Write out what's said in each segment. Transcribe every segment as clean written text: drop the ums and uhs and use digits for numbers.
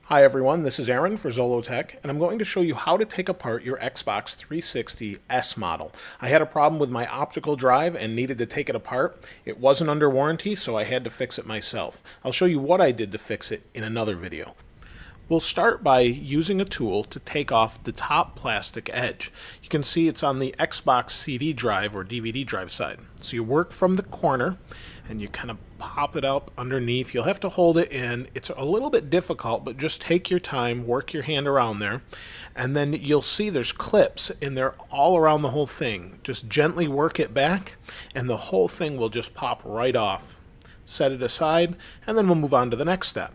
Hi everyone, this is Aaron for Zollotech, and I'm going to show you how to take apart your Xbox 360 S model. I had a problem with my optical drive and needed to take it apart. It wasn't under warranty, so I had to fix it myself. I'll show you what I did to fix it in another video. We'll start by using a tool to take off the top plastic edge. You can see it's on the Xbox CD drive or DVD drive side. So you work from the corner and you kind of pop it up underneath. You'll have to hold it in. It's a little bit difficult, but just take your time, work your hand around there, and then you'll see there's clips and they're all around the whole thing. Just gently work it back and the whole thing will just pop right off. Set it aside and then we'll move on to the next step.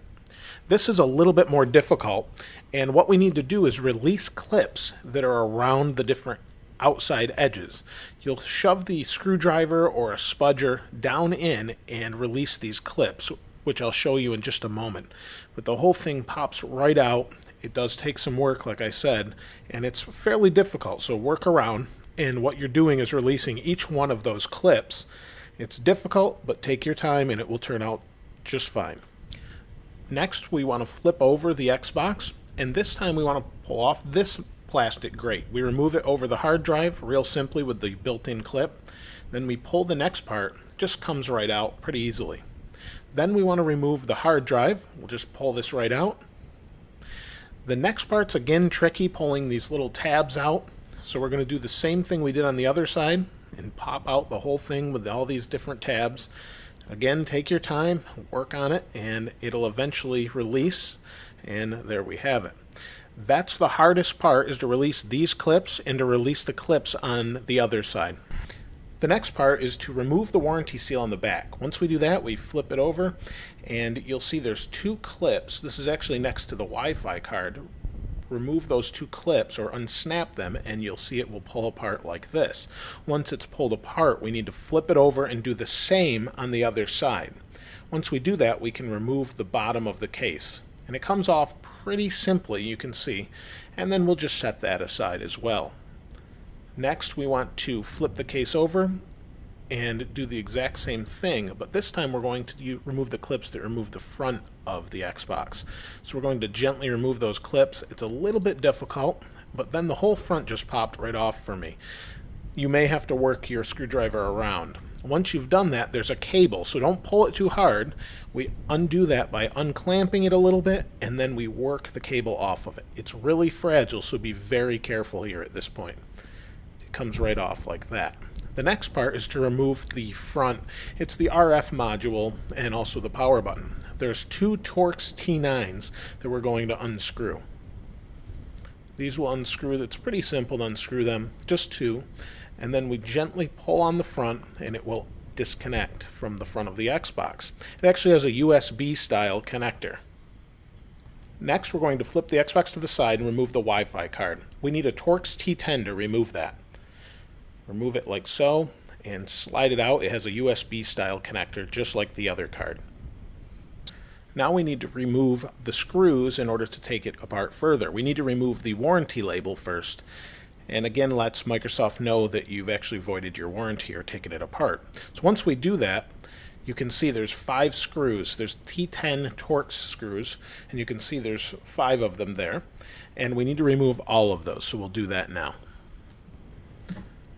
This is a little bit more difficult, and what we need to do is release clips that are around the different outside edges. You'll shove the screwdriver or a spudger down in and release these clips, which I'll show you in just a moment. But the whole thing pops right out. It does take some work, like I said, and it's fairly difficult, so work around, and what you're doing is releasing each one of those clips. It's difficult, but take your time and it will turn out just fine. Next, we want to flip over the Xbox, and this time we want to pull off this plastic grate. We remove it over the hard drive real simply with the built-in clip. Then we pull the next part, just comes right out pretty easily. Then we want to remove the hard drive. We'll just pull this right out. The next part's again tricky, pulling these little tabs out. So we're going to do the same thing we did on the other side and pop out the whole thing with all these different tabs. Again, take your time, work on it, and it'll eventually release, and there we have it. That's the hardest part, is to release these clips and to release the clips on the other side. The next part is to remove the warranty seal on the back. Once we do that, we flip it over, and you'll see there's two clips. This is actually next to the Wi-Fi card. Remove those two clips or unsnap them and you'll see it will pull apart like this. Once it's pulled apart, we need to flip it over and do the same on the other side. Once we do that, we can remove the bottom of the case, and it comes off pretty simply, you can see, and then we'll just set that aside as well. Next, we want to flip the case over and do the exact same thing, but this time we're going to remove the clips that remove the front of the Xbox. So we're going to gently remove those clips. It's a little bit difficult, but then the whole front just popped right off for me. You may have to work your screwdriver around. Once you've done that, there's a cable, so don't pull it too hard. We undo that by unclamping it a little bit, and then we work the cable off of it. It's really fragile, so be very careful here at this point. It comes right off like that. The next part is to remove the front. It's the RF module and also the power button. There's two Torx T9s that we're going to unscrew. These will unscrew. It's pretty simple to unscrew them, just two. And then we gently pull on the front and it will disconnect from the front of the Xbox. It actually has a USB style connector. Next, we're going to flip the Xbox to the side and remove the Wi-Fi card. We need a Torx T10 to remove that. Remove it like so and slide it out. It has a USB style connector just like the other card. Now we need to remove the screws in order to take it apart further. We need to remove the warranty label first, and again lets Microsoft know that you've actually voided your warranty or taken it apart. So once we do that, you can see there's 5 screws. There's T10 Torx screws, and you can see there's 5 of them there, and we need to remove all of those, so we'll do that now.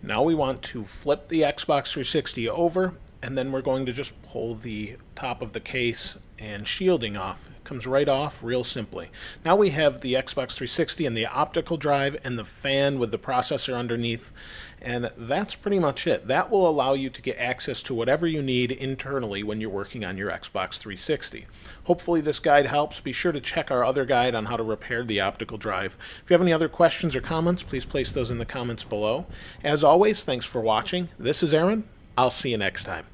Now we want to flip the Xbox 360 over, and then we're going to just pull the top of the case and shielding off. It comes right off real simply. Now we have the Xbox 360 and the optical drive and the fan with the processor underneath, and that's pretty much it. That will allow you to get access to whatever you need internally when you're working on your Xbox 360. Hopefully this guide helps. Be sure to check our other guide on how to repair the optical drive. If you have any other questions or comments, please place those in the comments below. As always, thanks for watching. This is Aaron. I'll see you next time.